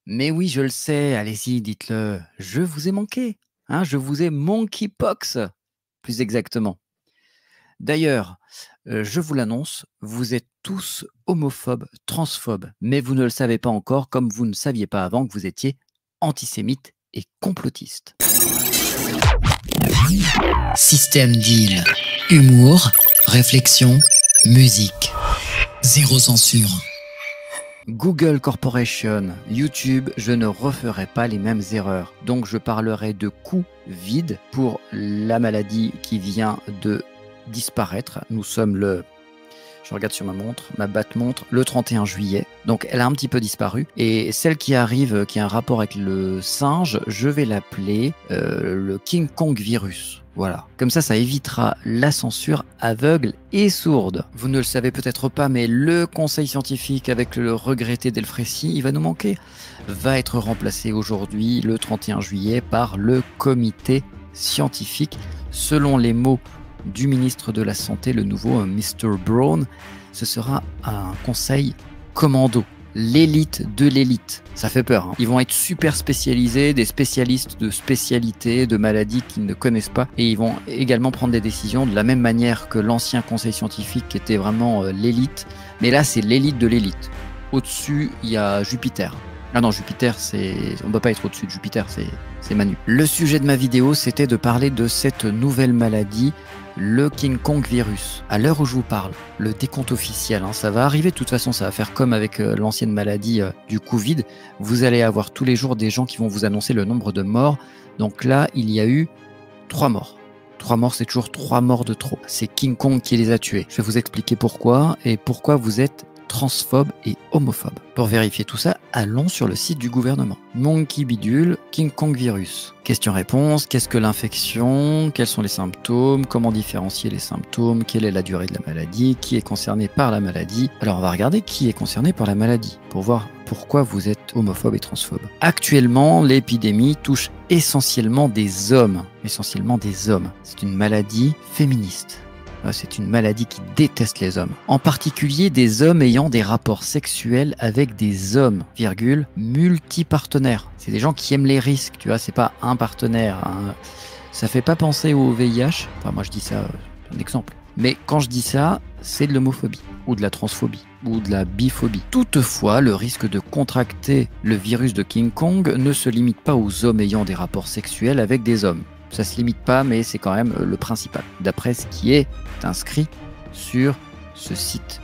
Mais oui, je le sais, allez-y, dites-le. Je vous ai manqué. Hein, je vous ai monkeypox, plus exactement. D'ailleurs, je vous l'annonce, vous êtes tous homophobes, transphobes, mais vous ne le savez pas encore, comme vous ne saviez pas avant que vous étiez antisémites et complotistes. Système Deal. Humour, réflexion, musique. Zéro censure. Google Corporation, YouTube, je ne referai pas les mêmes erreurs. Donc je parlerai de coups vides pour la maladie qui vient de disparaître. Nous sommes je regarde sur ma montre, ma batte-montre, le 31 juillet. Donc elle a un petit peu disparu. Et celle qui arrive, qui a un rapport avec le singe, je vais l'appeler le King Kong virus. Voilà. Comme ça évitera la censure aveugle et sourde. Vous ne le savez peut-être pas, mais le conseil scientifique avec le regretté Delfrécy, il va nous manquer, va être remplacé aujourd'hui, le 31 juillet, par le comité scientifique, selon les mots du ministre de la Santé, le nouveau Mr. Brown. Ce sera un conseil commando, l'élite de l'élite. Ça fait peur, hein. Ils vont être super spécialisés, des spécialistes de spécialités, de maladies qu'ils ne connaissent pas, et ils vont également prendre des décisions de la même manière que l'ancien conseil scientifique qui était vraiment l'élite, mais là c'est l'élite de l'élite. Au-dessus, il y a Jupiter. Ah non, Jupiter, on ne peut pas être au-dessus de Jupiter, c'est Manu. Le sujet de ma vidéo, c'était de parler de cette nouvelle maladie, le King Kong virus. À l'heure où je vous parle, le décompte officiel, hein, ça va arriver de toute façon, ça va faire comme avec l'ancienne maladie du Covid. Vous allez avoir tous les jours des gens qui vont vous annoncer le nombre de morts. Donc là, il y a eu 3 morts. 3 morts, c'est toujours 3 morts de trop. C'est King Kong qui les a tués. Je vais vous expliquer pourquoi et pourquoi vous êtes transphobe et homophobe. Pour vérifier tout ça, allons sur le site du gouvernement. Monkey bidule, King Kong virus. Question-réponse, qu'est-ce que l'infection? Quels sont les symptômes? Comment différencier les symptômes? Quelle est la durée de la maladie? Qui est concerné par la maladie? Alors on va regarder qui est concerné par la maladie pour voir pourquoi vous êtes homophobe et transphobe. Actuellement, l'épidémie touche essentiellement des hommes. Essentiellement des hommes. C'est une maladie féministe. C'est une maladie qui déteste les hommes. En particulier des hommes ayant des rapports sexuels avec des hommes, multipartenaires. C'est des gens qui aiment les risques, tu vois, c'est pas un partenaire. Ça fait pas penser au VIH. Enfin, moi je dis ça, un exemple. Mais quand je dis ça, c'est de l'homophobie, ou de la transphobie, ou de la biphobie. Toutefois, le risque de contracter le virus de King Kong ne se limite pas aux hommes ayant des rapports sexuels avec des hommes. Ça se limite pas, mais c'est quand même le principal, d'après ce qui est inscrit sur ce site.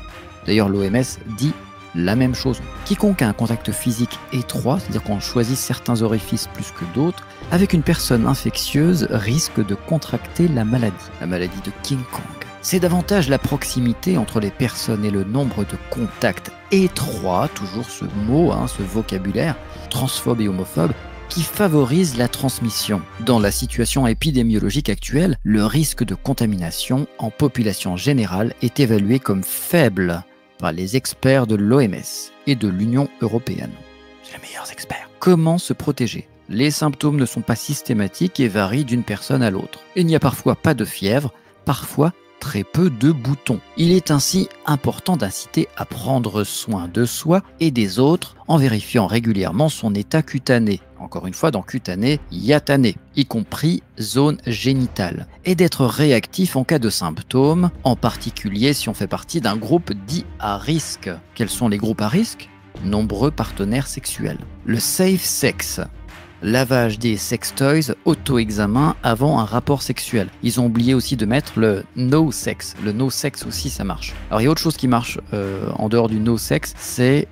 D'ailleurs, l'OMS dit la même chose. Quiconque a un contact physique étroit, c'est-à-dire qu'on choisit certains orifices plus que d'autres, avec une personne infectieuse risque de contracter la maladie de King Kong. C'est davantage la proximité entre les personnes et le nombre de contacts étroits, toujours ce mot, ce vocabulaire, transphobe et homophobe, qui favorise la transmission. Dans la situation épidémiologique actuelle, le risque de contamination en population générale est évalué comme faible par les experts de l'OMS et de l'Union européenne. C'est les meilleurs experts. Comment se protéger? Les symptômes ne sont pas systématiques et varient d'une personne à l'autre. Il n'y a parfois pas de fièvre, parfois très peu de boutons. Il est ainsi important d'inciter à prendre soin de soi et des autres en vérifiant régulièrement son état cutané. Encore une fois, dans cutané, il y a tanné, y compris zone génitale. Et d'être réactif en cas de symptômes, en particulier si on fait partie d'un groupe dit à risque. Quels sont les groupes à risque? Nombreux partenaires sexuels. Le safe sex. Lavage des sextoys, auto-examen avant un rapport sexuel. Ils ont oublié aussi de mettre le no sex. Le no sex aussi, ça marche. Alors il y a autre chose qui marche en dehors du no sex, c'est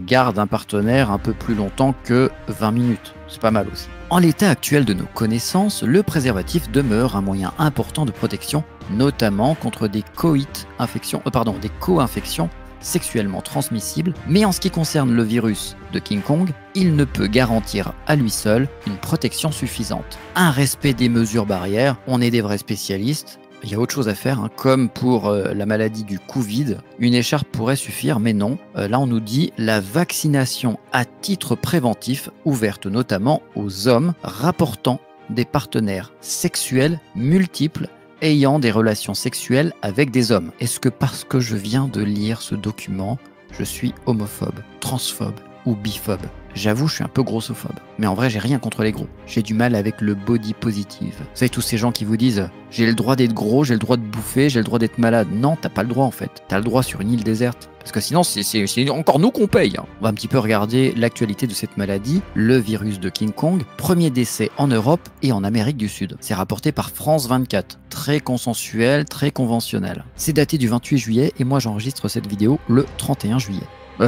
garde un partenaire un peu plus longtemps que 20 minutes. C'est pas mal aussi. En l'état actuel de nos connaissances, le préservatif demeure un moyen important de protection, notamment contre des co-infections sexuellement transmissible, mais en ce qui concerne le virus de King Kong, il ne peut garantir à lui seul une protection suffisante. Un respect des mesures barrières, on est des vrais spécialistes, il y a autre chose à faire, comme pour la maladie du Covid, une écharpe pourrait suffire, mais non. Là on nous dit la vaccination à titre préventif, ouverte notamment aux hommes rapportant des partenaires sexuels multiples ayant des relations sexuelles avec des hommes. Est-ce que parce que je viens de lire ce document, je suis homophobe, transphobe ou biphobe? J'avoue, je suis un peu grossophobe. Mais en vrai, j'ai rien contre les gros. J'ai du mal avec le body positive. Vous savez, tous ces gens qui vous disent « J'ai le droit d'être gros, j'ai le droit de bouffer, j'ai le droit d'être malade. » Non, t'as pas le droit en fait. T'as le droit sur une île déserte. Parce que sinon, c'est encore nous qu'on paye. On va un petit peu regarder l'actualité de cette maladie, le virus de King Kong. Premier décès en Europe et en Amérique du Sud. C'est rapporté par France 24. Très consensuel, très conventionnel. C'est daté du 28 juillet et moi j'enregistre cette vidéo le 31 juillet.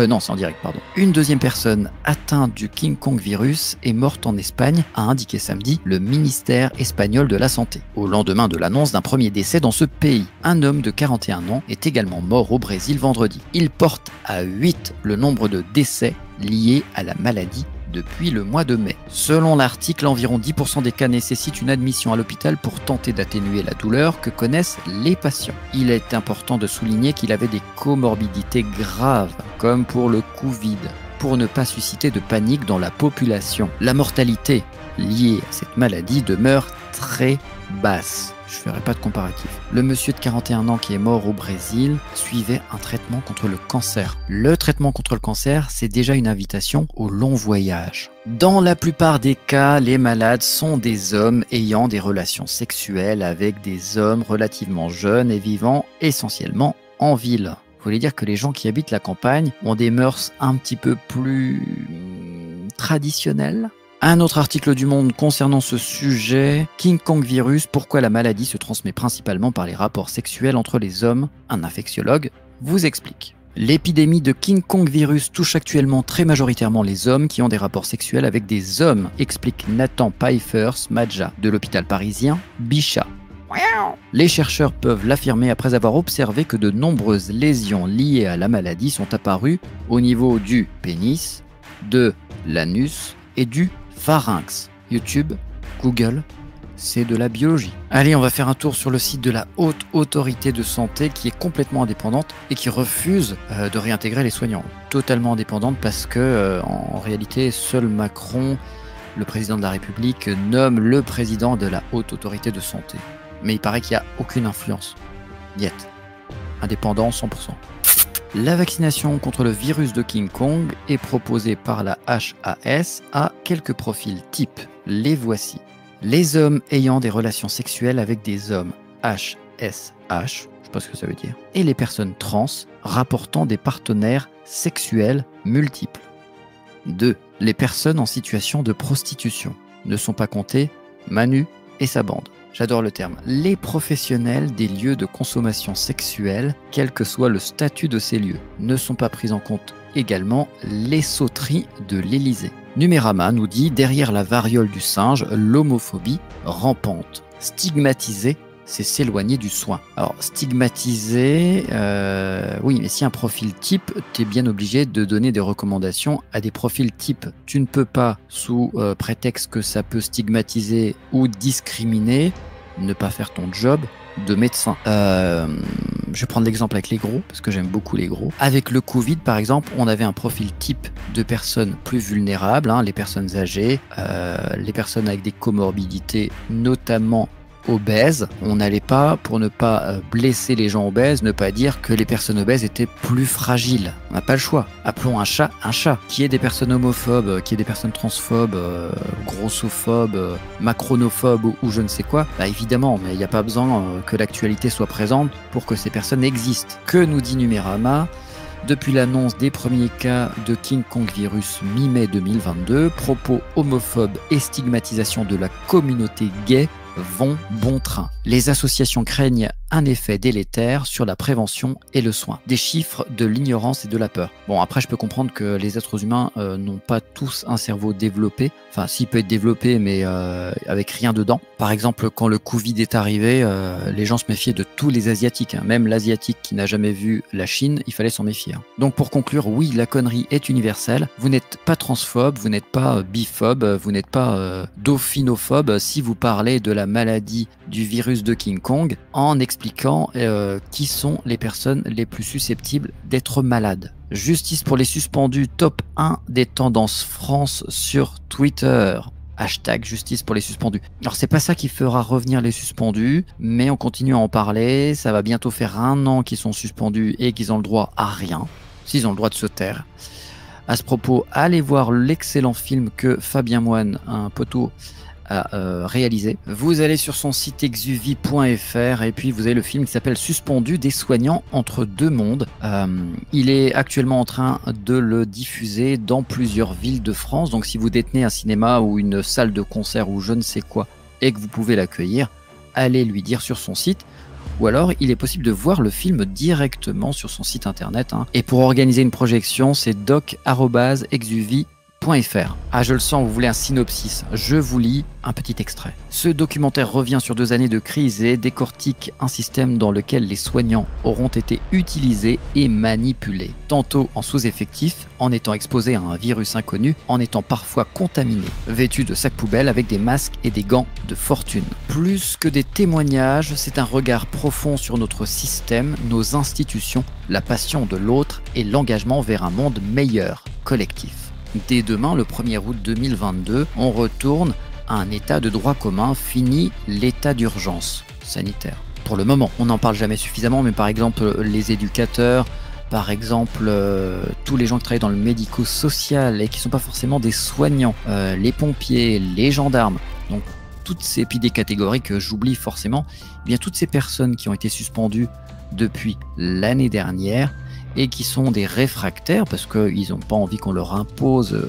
Non, c'est en direct, pardon. Une deuxième personne atteinte du King Kong virus est morte en Espagne, a indiqué samedi le ministère espagnol de la Santé, au lendemain de l'annonce d'un premier décès dans ce pays. Un homme de 41 ans est également mort au Brésil vendredi. Il porte à 8 le nombre de décès liés à la maladie depuis le mois de mai. Selon l'article, environ 10% des cas nécessitent une admission à l'hôpital pour tenter d'atténuer la douleur que connaissent les patients. Il est important de souligner qu'il avait des comorbidités graves, comme pour le Covid, pour ne pas susciter de panique dans la population. La mortalité liée à cette maladie demeure très basse. Je ne ferai pas de comparatif. Le monsieur de 41 ans qui est mort au Brésil suivait un traitement contre le cancer. Le traitement contre le cancer, c'est déjà une invitation au long voyage. Dans la plupart des cas, les malades sont des hommes ayant des relations sexuelles avec des hommes relativement jeunes et vivant essentiellement en ville. Vous voulez dire que les gens qui habitent la campagne ont des mœurs un petit peu plus traditionnelles ? Un autre article du Monde concernant ce sujet, King Kong virus, pourquoi la maladie se transmet principalement par les rapports sexuels entre les hommes. Un infectiologue vous explique. L'épidémie de King Kong virus touche actuellement très majoritairement les hommes qui ont des rapports sexuels avec des hommes, explique Nathan Pfeiffer-Smadja de l'hôpital parisien Bichat. Les chercheurs peuvent l'affirmer après avoir observé que de nombreuses lésions liées à la maladie sont apparues au niveau du pénis, de l'anus et du pharynx. YouTube, Google, c'est de la biologie. Allez, on va faire un tour sur le site de la Haute Autorité de Santé qui est complètement indépendante et qui refuse de réintégrer les soignants. Totalement indépendante parce que en réalité, seul Macron, le président de la République, nomme le président de la Haute Autorité de Santé. Mais il paraît qu'il n'y a aucune influence. Niet. Indépendant 100%. La vaccination contre le virus de King Kong est proposée par la HAS à quelques profils types. Les voici. Les hommes ayant des relations sexuelles avec des hommes, HSH, je sais pas ce que ça veut dire, et les personnes trans rapportant des partenaires sexuels multiples. 2. Les personnes en situation de prostitution. Ne sont pas comptés Manu et sa bande. J'adore le terme. Les professionnels des lieux de consommation sexuelle, quel que soit le statut de ces lieux, ne sont pas pris en compte également les sauteries de l'Élysée. Numérama nous dit, derrière la variole du singe, l'homophobie rampante. Stigmatiser, c'est s'éloigner du soin. Alors, stigmatiser, oui, mais si un profil type, tu es bien obligé de donner des recommandations à des profils types. Tu ne peux pas, sous prétexte que ça peut stigmatiser ou discriminer, ne pas faire ton job de médecin. Je vais prendre l'exemple avec les gros, parce que j'aime beaucoup les gros. Avec le Covid, par exemple, on avait un profil type de personnes plus vulnérables, hein, les personnes âgées, les personnes avec des comorbidités, notamment obèses. On n'allait pas, pour ne pas blesser les gens obèses, ne pas dire que les personnes obèses étaient plus fragiles. On n'a pas le choix. Appelons un chat un chat. Qui est des personnes homophobes, qui est des personnes transphobes, grossophobes, macronophobes ou je ne sais quoi, bah évidemment, mais il n'y a pas besoin que l'actualité soit présente pour que ces personnes existent. Que nous dit Numérama ? Depuis l'annonce des premiers cas de King Kong virus mi-mai 2022, propos homophobes et stigmatisation de la communauté gay vont bon train. Les associations craignent un effet délétère sur la prévention et le soin. Des chiffres de l'ignorance et de la peur. Bon, après, je peux comprendre que les êtres humains n'ont pas tous un cerveau développé. Enfin, s'il peut être développé, mais avec rien dedans. Par exemple, quand le Covid est arrivé, les gens se méfiaient de tous les Asiatiques. Hein. Même l'Asiatique qui n'a jamais vu la Chine, il fallait s'en méfier. Hein. Donc, pour conclure, oui, la connerie est universelle. Vous n'êtes pas transphobe, vous n'êtes pas biphobe, vous n'êtes pas dauphinophobe si vous parlez de la maladie du virus de King Kong en expliquant qui sont les personnes les plus susceptibles d'être malades. Justice pour les suspendus, top 1 des tendances France sur Twitter. Hashtag justice pour les suspendus. Alors c'est pas ça qui fera revenir les suspendus, mais on continue à en parler. Ça va bientôt faire 1 an qu'ils sont suspendus et qu'ils ont le droit à rien, s'ils ont le droit de se taire. À ce propos, allez voir l'excellent film que Fabien Moine, un poteau, a réalisé. Vous allez sur son site exuvie.fr et puis vous avez le film qui s'appelle Suspendu, des soignants entre deux mondes. Il est actuellement en train de le diffuser dans plusieurs villes de France. Donc si vous détenez un cinéma ou une salle de concert ou je ne sais quoi et que vous pouvez l'accueillir, allez lui dire sur son site. Ou alors, il est possible de voir le film directement sur son site internet. Et pour organiser une projection, c'est doc@exuvie.fr. Ah, je le sens, vous voulez un synopsis. Je vous lis un petit extrait. Ce documentaire revient sur 2 années de crise et décortique un système dans lequel les soignants auront été utilisés et manipulés. Tantôt en sous-effectif, en étant exposés à un virus inconnu, en étant parfois contaminés, vêtus de sacs poubelles avec des masques et des gants de fortune. Plus que des témoignages, c'est un regard profond sur notre système, nos institutions, la passion de l'autre et l'engagement vers un monde meilleur, collectif. Dès demain, le 1er août 2022, on retourne à un état de droit commun, fini l'état d'urgence sanitaire. Pour le moment, on n'en parle jamais suffisamment, mais par exemple les éducateurs, par exemple tous les gens qui travaillent dans le médico-social et qui ne sont pas forcément des soignants, les pompiers, les gendarmes, donc toutes ces, puis des catégories que j'oublie forcément, eh bien toutes ces personnes qui ont été suspendues depuis l'année dernière, et qui sont des réfractaires parce qu'ils n'ont pas envie qu'on leur impose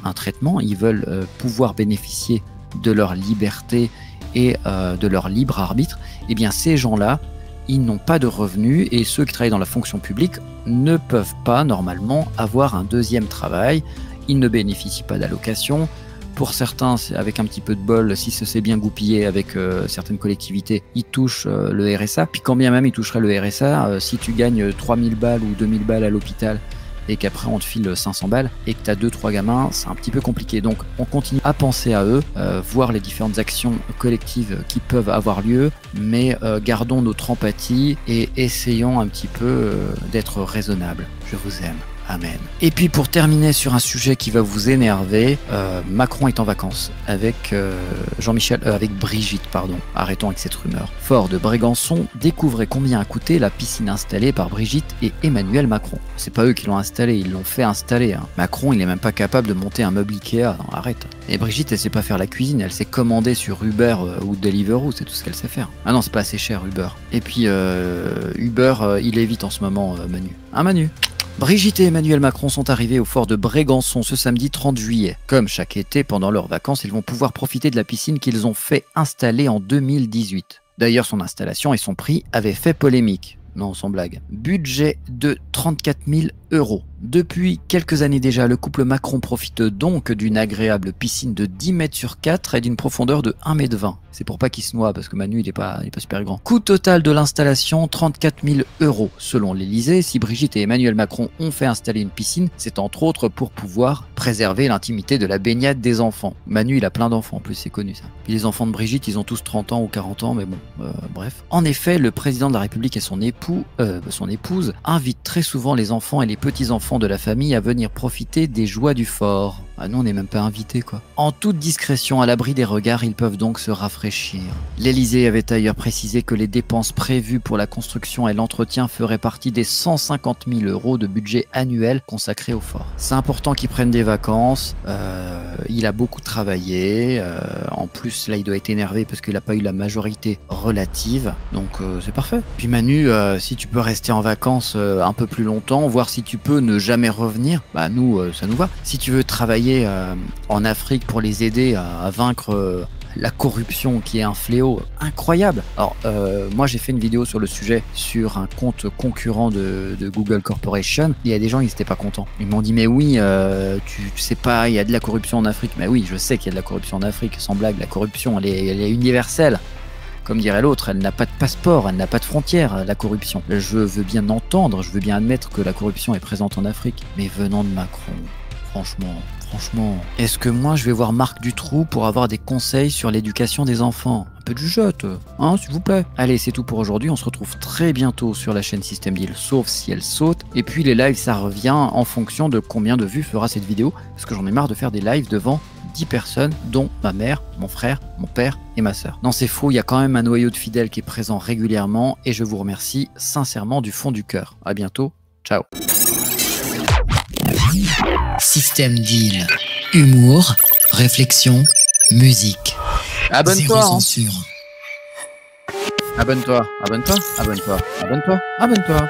un traitement, ils veulent pouvoir bénéficier de leur liberté et de leur libre arbitre, et bien ces gens-là, ils n'ont pas de revenus et ceux qui travaillent dans la fonction publique ne peuvent pas normalement avoir un deuxième travail, ils ne bénéficient pas d'allocation. Pour certains, avec un petit peu de bol, si ça s'est bien goupillé avec certaines collectivités, ils touchent le RSA. Puis quand bien même ils toucheraient le RSA, si tu gagnes 3000 balles ou 2000 balles à l'hôpital et qu'après on te file 500 balles et que tu as 2-3 gamins, c'est un petit peu compliqué. Donc on continue à penser à eux, voir les différentes actions collectives qui peuvent avoir lieu, mais gardons notre empathie et essayons un petit peu d'être raisonnables. Je vous aime. Amen. Et puis pour terminer sur un sujet qui va vous énerver, Macron est en vacances avec avec Brigitte, pardon. Arrêtons avec cette rumeur. Fort de Brégançon, découvrez combien a coûté la piscine installée par Brigitte et Emmanuel Macron. C'est pas eux qui l'ont installée, ils l'ont fait installer. Macron, il est même pas capable de monter un meuble Ikea. Non, arrête. Et Brigitte, elle sait pas faire la cuisine, elle sait commander sur Uber ou Deliveroo, c'est tout ce qu'elle sait faire. Ah non, c'est pas assez cher Uber. Et puis Uber, il évite en ce moment Manu. Manu. Brigitte et Emmanuel Macron sont arrivés au fort de Brégançon ce samedi 30 juillet. Comme chaque été, pendant leurs vacances, ils vont pouvoir profiter de la piscine qu'ils ont fait installer en 2018. D'ailleurs, son installation et son prix avaient fait polémique. Non, sans blague. Budget de 34 000 €. Depuis quelques années déjà, le couple Macron profite donc d'une agréable piscine de 10 mètres sur 4 et d'une profondeur de 1 mètre 20. C'est pour pas qu'il se noie, parce que Manu, il est pas super grand. Coût total de l'installation, 34 000 €. Selon l'Elysée, si Brigitte et Emmanuel Macron ont fait installer une piscine, c'est entre autres pour pouvoir préserver l'intimité de la baignade des enfants. Manu, il a plein d'enfants, en plus, c'est connu ça. Puis les enfants de Brigitte, ils ont tous 30 ans ou 40 ans, mais bon, bref. En effet, le président de la République et son épouse invitent très souvent les enfants et les petits-enfants de la famille à venir profiter des joies du fort. Ah non, on n'est même pas invités quoi. En toute discrétion, à l'abri des regards, ils peuvent donc se rafraîchir. L'Elysée avait d'ailleurs précisé que les dépenses prévues pour la construction et l'entretien feraient partie des 150 000 € de budget annuel consacré au fort. C'est important qu'ils prennent des vacances, il a beaucoup travaillé, en plus là il doit être énervé parce qu'il n'a pas eu la majorité relative, donc c'est parfait. Puis Manu, si tu peux rester en vacances un peu plus longtemps, voir si tu peux ne jamais revenir, bah nous ça nous va. Si tu veux travailler en Afrique pour les aider à vaincre la corruption qui est un fléau incroyable. Alors moi j'ai fait une vidéo sur le sujet sur un compte concurrent de Google Corporation. Il y a des gens, ils n'étaient pas contents. Ils m'ont dit mais oui, tu sais pas, il y a de la corruption en Afrique. Mais oui, je sais qu'il y a de la corruption en Afrique, sans blague. La corruption, elle est universelle. Comme dirait l'autre, elle n'a pas de passeport, elle n'a pas de frontières, la corruption. Je veux bien entendre, je veux bien admettre que la corruption est présente en Afrique. Mais venant de Macron, franchement, est-ce que moi je vais voir Marc Dutroux pour avoir des conseils sur l'éducation des enfants? Un peu de jugeote, hein, s'il vous plaît. Allez, c'est tout pour aujourd'hui, on se retrouve très bientôt sur la chaîne Système Deal, sauf si elle saute. Et puis les lives, ça revient en fonction de combien de vues fera cette vidéo, parce que j'en ai marre de faire des lives devant 10 personnes, dont ma mère, mon frère, mon père et ma sœur. Non, c'est faux, il y a quand même un noyau de fidèles qui est présent régulièrement, et je vous remercie sincèrement du fond du cœur. À bientôt, ciao. Système Deal. Humour, réflexion, musique. Abonne-toi. Zéro censure. Abonne-toi. Abonne-toi. Abonne-toi. Abonne-toi. Abonne-toi.